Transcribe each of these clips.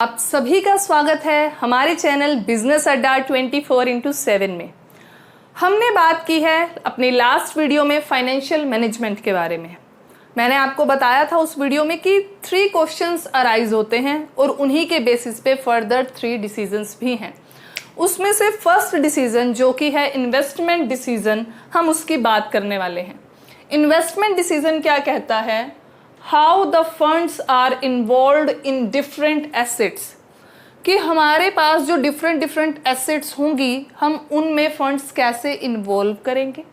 आप सभी का स्वागत है हमारे चैनल बिजनेस अड्डा 24x7 में। हमने बात की है अपनी लास्ट वीडियो में फाइनेंशियल मैनेजमेंट के बारे में। मैंने आपको बताया था उस वीडियो में कि 3 क्वेश्चंस अराइज होते हैं और उन्हीं के बेसिस पे फर्दर 3 डिसीजंस भी हैं। उसमें से फर्स्ट डिसीजन जो कि है इन्वेस्टमेंट डिसीजन, हम उसकी बात करने वाले हैं। इन्वेस्टमेंट डिसीजन क्या कहता है? How the funds are involve in different assets, कि हमारे पास जो डिफरेंट एसेट्स होंगी हम उनमें फंड्स कैसे इन्वॉल्व करेंगे,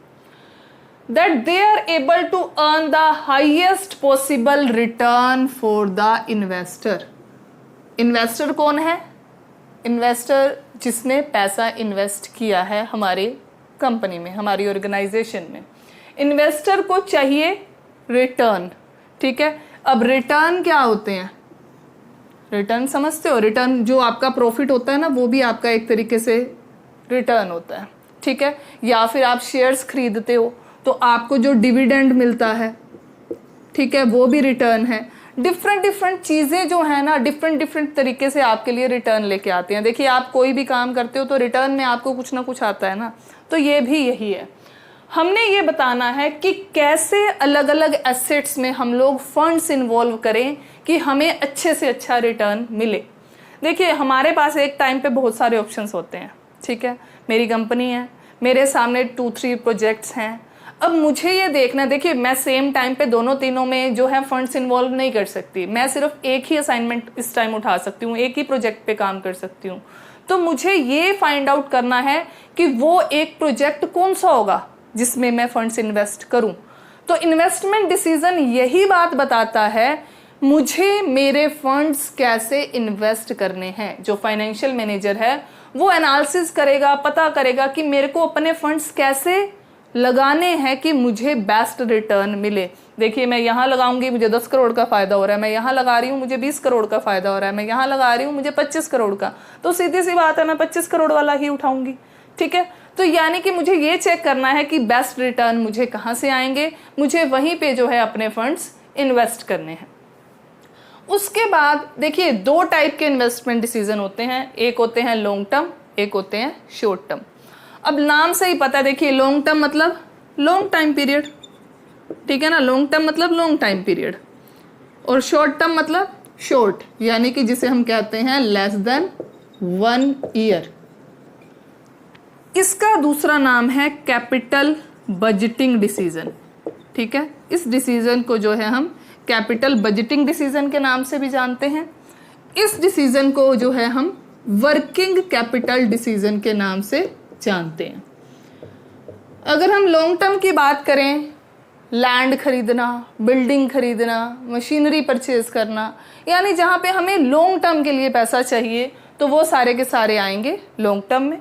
that they are able to earn the highest possible return for the investor. Investor कौन है? इन्वेस्टर जिसने पैसा इन्वेस्ट किया है हमारे कंपनी में, हमारी ऑर्गेनाइजेशन में। इन्वेस्टर को चाहिए रिटर्न, ठीक है। अब रिटर्न क्या होते हैं? रिटर्न समझते हो? रिटर्न जो आपका प्रॉफिट होता है ना, वो भी आपका एक तरीके से रिटर्न होता है, ठीक है। या फिर आप शेयर्स खरीदते हो तो आपको जो डिविडेंड मिलता है, ठीक है, वो भी रिटर्न है। डिफरेंट चीजें जो है ना, डिफरेंट तरीके से आपके लिए रिटर्न लेके आती हैं। देखिए, आप कोई भी काम करते हो तो रिटर्न में आपको कुछ ना कुछ आता है ना, तो ये भी यही है। हमने ये बताना है कि कैसे अलग अलग एसेट्स में हम लोग फंड्स इन्वॉल्व करें कि हमें अच्छे से अच्छा रिटर्न मिले। देखिए, हमारे पास एक टाइम पे बहुत सारे ऑप्शंस होते हैं, ठीक है। मेरी कंपनी है, मेरे सामने 2-3 प्रोजेक्ट्स हैं। अब मुझे ये देखना, देखिए मैं सेम टाइम पे दोनों तीनों में जो है फंड्स इन्वॉल्व नहीं कर सकती। मैं सिर्फ एक ही असाइनमेंट इस टाइम उठा सकती हूँ, एक ही प्रोजेक्ट पे काम कर सकती हूँ। तो मुझे ये फाइंड आउट करना है कि वो एक प्रोजेक्ट कौन सा होगा जिसमें मैं फंड्स इन्वेस्ट करूं। तो इन्वेस्टमेंट डिसीजन यही बात बताता है मुझे मेरे फंड्स कैसे इन्वेस्ट करने हैं। जो फाइनेंशियल मैनेजर है वो एनालिसिस करेगा, पता करेगा कि मेरे को अपने फंड्स कैसे लगाने हैं कि मुझे बेस्ट रिटर्न मिले। देखिए, मैं यहाँ लगाऊंगी मुझे 10 करोड़ का फायदा हो रहा है, मैं यहाँ लगा रही हूँ मुझे 20 करोड़ का फायदा हो रहा है, मैं यहाँ लगा रही हूँ मुझे 25 करोड़ का, तो सीधी सी बात है मैं 25 करोड़ वाला ही उठाऊंगी, ठीक है। तो यानी कि मुझे ये चेक करना है कि बेस्ट रिटर्न मुझे कहाँ से आएंगे, मुझे वहीं पे जो है अपने फंड्स इन्वेस्ट करने हैं। उसके बाद देखिए, 2 टाइप के इन्वेस्टमेंट डिसीजन होते हैं, एक होते हैं लॉन्ग टर्म, एक होते हैं शॉर्ट टर्म। अब नाम से ही पता है, देखिए लॉन्ग टर्म मतलब लॉन्ग टाइम पीरियड, ठीक है ना। लॉन्ग टर्म मतलब लॉन्ग टाइम पीरियड, और शॉर्ट टर्म मतलब शॉर्ट, यानी कि जिसे हम कहते हैं लेस देन 1 ईयर। इसका दूसरा नाम है कैपिटल बजटिंग डिसीजन, ठीक है। इस डिसीजन को जो है हम कैपिटल बजटिंग डिसीजन के नाम से भी जानते हैं। इस डिसीजन को जो है हम वर्किंग कैपिटल डिसीजन के नाम से जानते हैं। अगर हम लॉन्ग टर्म की बात करें, लैंड खरीदना, बिल्डिंग खरीदना, मशीनरी परचेज करना, यानी जहां पे हमें लॉन्ग टर्म के लिए पैसा चाहिए, तो वो सारे के सारे आएंगे लॉन्ग टर्म में।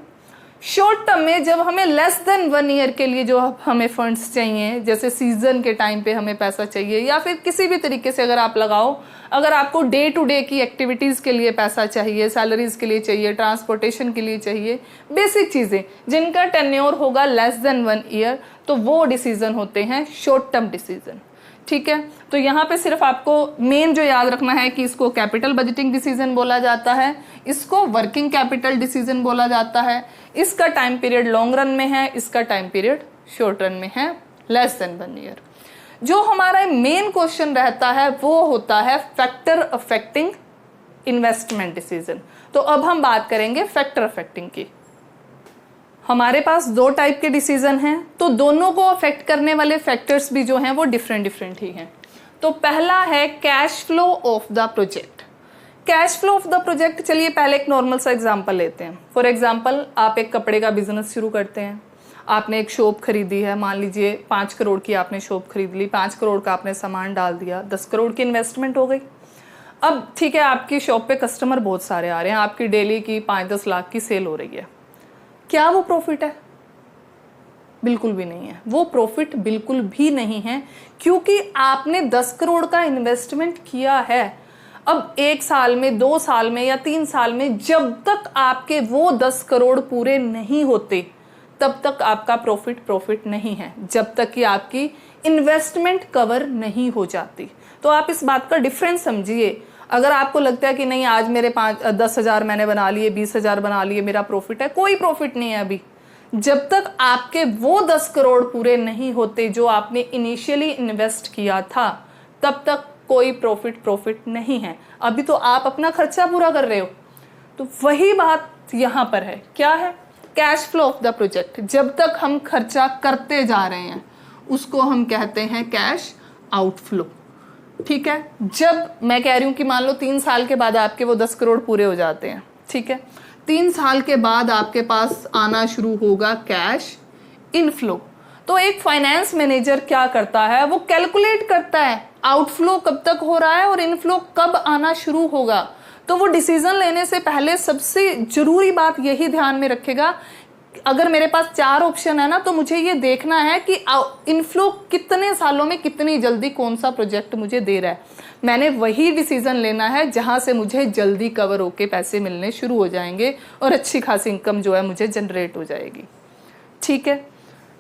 शॉर्ट टर्म में जब हमें लेस देन 1 ईयर के लिए जो हमें फंड्स चाहिए, जैसे सीजन के टाइम पे हमें पैसा चाहिए, या फिर किसी भी तरीके से अगर आप लगाओ, अगर आपको डे टू डे की एक्टिविटीज के लिए पैसा चाहिए, सैलरीज के लिए चाहिए, ट्रांसपोर्टेशन के लिए चाहिए, बेसिक चीजें जिनका टेन्योर होगा लेस देन 1 ईयर, तो वो डिसीजन होते हैं शॉर्ट टर्म डिसीजन, ठीक है। तो यहाँ पे सिर्फ आपको मेन जो याद रखना है कि इसको कैपिटल बजटिंग डिसीजन बोला जाता है, इसको वर्किंग कैपिटल डिसीजन बोला जाता है। इसका टाइम पीरियड लॉन्ग रन में है, इसका टाइम पीरियड शॉर्ट रन में है, लेस देन 1 ईयर। जो हमारा मेन क्वेश्चन रहता है वो होता है फैक्टर अफेक्टिंग इन्वेस्टमेंट डिसीजन। तो अब हम बात करेंगे फैक्टर अफेक्टिंग की। हमारे पास 2 टाइप के डिसीजन हैं, तो दोनों को अफेक्ट करने वाले फैक्टर्स भी जो हैं वो डिफरेंट ही हैं। तो पहला है cash flow of the project. Cash flow of the project, चलिए पहले एक नॉर्मल सा एग्जांपल लेते हैं। फॉर एग्जांपल, आप एक कपड़े का बिजनेस शुरू करते हैं, आपने एक शॉप खरीदी है, मान लीजिए 5 करोड़ की आपने शॉप खरीद ली, 5 करोड़ का आपने सामान डाल दिया, 10 करोड़ की इन्वेस्टमेंट हो गई। अब ठीक है, आपकी शॉप पे कस्टमर बहुत सारे आ रहे हैं, आपकी डेली की 5-10 लाख की सेल हो रही है। क्या वो प्रॉफिट है? बिल्कुल भी नहीं है, वो प्रॉफिट बिल्कुल भी नहीं है, क्योंकि आपने 10 करोड़ का इन्वेस्टमेंट किया है। अब 1 साल में, 2 साल में या 3 साल में जब तक आपके वो 10 करोड़ पूरे नहीं होते, तब तक आपका प्रॉफिट नहीं है, जब तक कि आपकी इन्वेस्टमेंट कवर नहीं हो जाती। तो आप इस बात का डिफरेंस समझिए। अगर आपको लगता है कि नहीं आज मेरे 10,000 मैंने बना लिए, 20,000 बना लिए, मेरा प्रॉफिट है, कोई प्रॉफिट नहीं है अभी। जब तक आपके वो 10 करोड़ पूरे नहीं होते जो आपने इनिशियली इन्वेस्ट किया था, तब तक कोई प्रॉफिट नहीं है। अभी तो आप अपना खर्चा पूरा कर रहे हो। तो वही बात यहाँ पर है, क्या है? Cash flow of the project. जब तक हम खर्चा करते जा रहे हैं उसको हम कहते हैं कैश आउटफ्लो। ठीक है, जब मैं कह रही हूँ कि मान लो 3 साल के बाद आपके वो 10 करोड़ पूरे हो जाते हैं, ठीक है, 3 साल के बाद आपके पास आना शुरू होगा कैश इनफ्लो। तो एक फाइनेंस मैनेजर क्या करता है, वो कैलकुलेट करता है आउटफ्लो कब तक हो रहा है और इनफ्लो कब आना शुरू होगा। तो वो डिसीजन लेने से पहले सबसे जरूरी बात यही ध्यान में रखेगा, अगर मेरे पास 4 ऑप्शन है ना, तो मुझे ये देखना है कि इनफ्लो कितने सालों में कितनी जल्दी कौन सा प्रोजेक्ट मुझे दे रहा है। मैंने वही डिसीजन लेना है जहां से मुझे जल्दी कवर होके पैसे मिलने शुरू हो जाएंगे और अच्छी खासी इनकम जो है मुझे जनरेट हो जाएगी। ठीक है,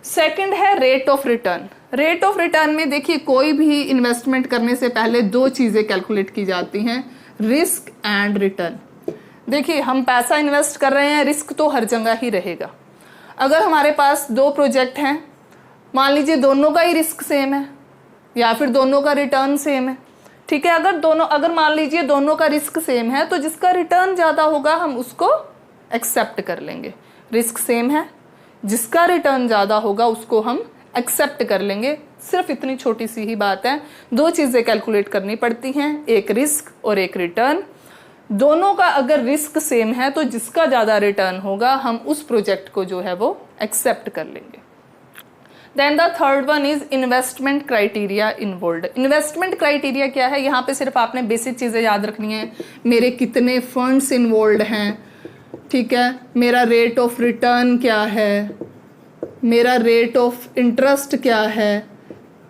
सेकंड है rate of return. Rate of return में देखिए, कोई भी इन्वेस्टमेंट करने से पहले 2 चीजें कैलकुलेट की जाती हैं, रिस्क एंड रिटर्न। देखिए, हम पैसा इन्वेस्ट कर रहे हैं, रिस्क तो हर जगह ही रहेगा। अगर हमारे पास 2 प्रोजेक्ट हैं, मान लीजिए दोनों का ही रिस्क सेम है या फिर दोनों का रिटर्न सेम है, ठीक है, अगर मान लीजिए दोनों का रिस्क सेम है तो जिसका रिटर्न ज़्यादा होगा हम उसको एक्सेप्ट कर लेंगे। रिस्क सेम है, जिसका रिटर्न ज़्यादा होगा उसको हम एक्सेप्ट कर लेंगे। सिर्फ इतनी छोटी सी ही बात है। 2 चीज़ें कैलकुलेट करनी पड़ती हैं, एक रिस्क और एक रिटर्न। दोनों का अगर रिस्क सेम है तो जिसका ज़्यादा रिटर्न होगा हम उस प्रोजेक्ट को जो है वो एक्सेप्ट कर लेंगे। Then the third one is investment criteria involved. Investment criteria क्या है? यहाँ पे सिर्फ आपने बेसिक चीज़ें याद रखनी है। मेरे कितने फंड्स इन्वॉल्व्ड हैं, ठीक है, मेरा रेट ऑफ रिटर्न क्या है, मेरा रेट ऑफ इंटरेस्ट क्या है,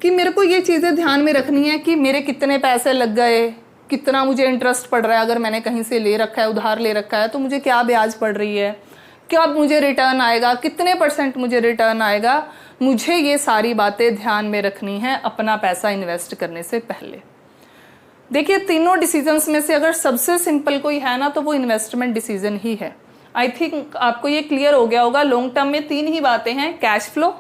कि मेरे को ये चीज़ें ध्यान में रखनी है कि मेरे कितने पैसे लग गए, कितना मुझे इंटरेस्ट पड़ रहा है, अगर मैंने कहीं से ले रखा है, उधार ले रखा है, तो मुझे क्या ब्याज पड़ रही है, क्या मुझे रिटर्न आएगा, कितने % मुझे रिटर्न आएगा। मुझे ये सारी बातें ध्यान में रखनी है अपना पैसा इन्वेस्ट करने से पहले। देखिए, तीनों डिसीजंस में से अगर सबसे सिंपल कोई है ना तो वो इन्वेस्टमेंट डिसीजन ही है। आई थिंक आपको ये क्लियर हो गया होगा। लॉन्ग टर्म में 3 ही बातें हैं, कैश फ्लो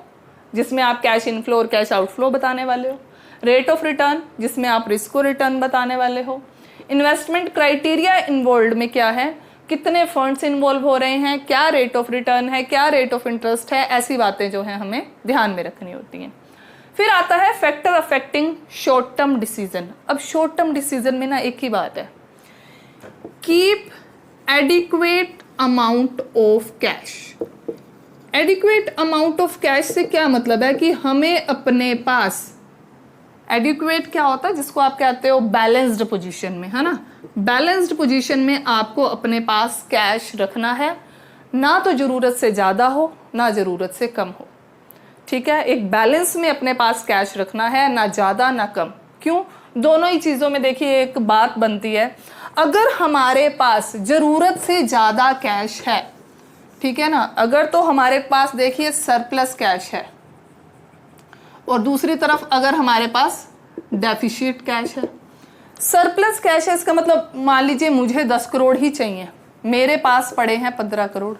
जिसमें आप कैश इनफ्लो और कैश आउटफ्लो बताने वाले हो, रेट ऑफ रिटर्न जिसमें आप रिस्क और रिटर्न बताने वाले हो, इन्वेस्टमेंट क्राइटेरिया इन्वॉल्व में क्या है, कितने फंड्स इन्वॉल्व हो रहे हैं, क्या रेट ऑफ रिटर्न है, क्या रेट ऑफ इंटरेस्ट है, ऐसी बातें जो है हमें ध्यान में रखनी होती हैं। फिर आता है factor affecting short term decision. अब शॉर्ट टर्म डिसीजन में ना एक ही बात है, keep adequate amount of cash. Adequate amount of cash से क्या मतलब है कि हमें अपने पास, एडिक्वेट क्या होता है, जिसको आप कहते हो बैलेंस्ड पोजीशन में, है ना, बैलेंस्ड पोजीशन में आपको अपने पास कैश रखना है, ना तो जरूरत से ज्यादा हो ना जरूरत से कम हो। ठीक है, एक बैलेंस में अपने पास कैश रखना है, ना ज्यादा ना कम। क्यों? दोनों ही चीजों में देखिए एक बात बनती है, अगर हमारे पास जरूरत से ज्यादा कैश है, ठीक है ना, अगर तो हमारे पास देखिए सरप्लस कैश है, और दूसरी तरफ अगर हमारे पास डेफिशिट कैश है। सरप्लस कैश है, इसका मतलब मान लीजिए मुझे 10 करोड़ ही चाहिए, मेरे पास पड़े हैं 15 करोड़।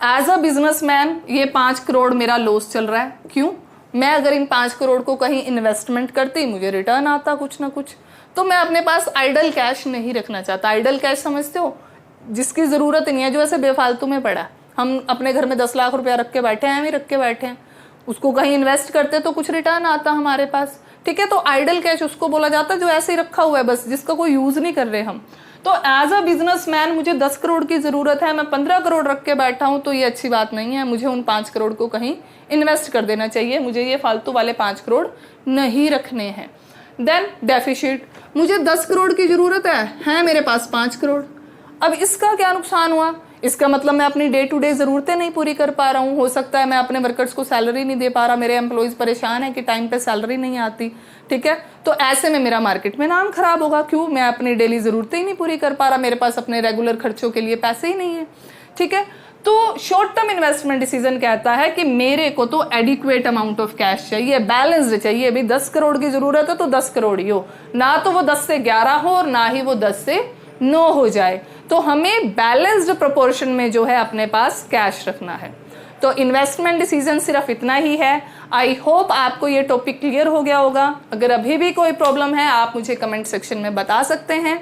एज अ बिजनेसमैन ये 5 करोड़ मेरा लॉस चल रहा है। क्यों? मैं अगर इन 5 करोड़ को कहीं इन्वेस्टमेंट करती, मुझे रिटर्न आता कुछ ना कुछ, तो मैं अपने पास आइडल कैश नहीं रखना चाहता। आइडल कैश समझते हो, जिसकी जरूरत नहीं है, जो ऐसे बेफालतू में पड़ा। हम अपने घर में 10 लाख रुपया रख के बैठे हैं, रख के बैठे हैं, उसको कहीं इन्वेस्ट करते तो कुछ रिटर्न आता हमारे पास। ठीक है, तो आइडल कैश उसको बोला जाता है जो ऐसे ही रखा हुआ है बस, जिसका कोई यूज नहीं कर रहे हम। तो एज अ बिजनेसमैन मुझे 10 करोड़ की जरूरत है, मैं 15 करोड़ रख के बैठा हूं, तो ये अच्छी बात नहीं है। मुझे उन 5 करोड़ को कहीं इन्वेस्ट कर देना चाहिए, मुझे ये फालतू वाले 5 करोड़ नहीं रखने हैं। देन डेफिशिट, मुझे 10 करोड़ की जरूरत है मेरे पास 5 करोड़। अब इसका क्या नुकसान हुआ? इसका मतलब मैं अपनी डे टू डे जरूरतें नहीं पूरी कर पा रहा हूँ। हो सकता है मैं अपने वर्कर्स को सैलरी नहीं दे पा रहा, मेरे एम्प्लॉइज परेशान है कि टाइम पे सैलरी नहीं आती। ठीक है, तो ऐसे में मेरा मार्केट में नाम खराब होगा। क्यों? मैं अपनी डेली जरूरतें ही नहीं पूरी कर पा रहा, मेरे पास अपने रेगुलर खर्चों के लिए पैसे ही नहीं है। ठीक है, तो शॉर्ट टर्म इन्वेस्टमेंट डिसीजन कहता है कि मेरे को तो एडिक्वेट अमाउंट ऑफ कैश चाहिए, बैलेंस्ड चाहिए। अभी 10 करोड़ की जरूरत है तो 10 करोड़ ही हो, ना तो वो 10 से 11 हो और ना ही वो 10 से 9 हो जाए। तो हमें बैलेंस्ड प्रोपोर्शन में जो है अपने पास कैश रखना है। तो इन्वेस्टमेंट डिसीजन सिर्फ इतना ही है। आई होप आपको ये टॉपिक क्लियर हो गया होगा। अगर अभी भी कोई प्रॉब्लम है आप मुझे कमेंट सेक्शन में बता सकते हैं।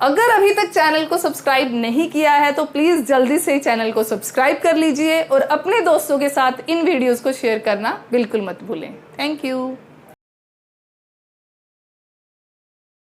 अगर अभी तक चैनल को सब्सक्राइब नहीं किया है तो प्लीज़ जल्दी से चैनल को सब्सक्राइब कर लीजिए और अपने दोस्तों के साथ इन वीडियोस को शेयर करना बिल्कुल मत भूलें। Thank you.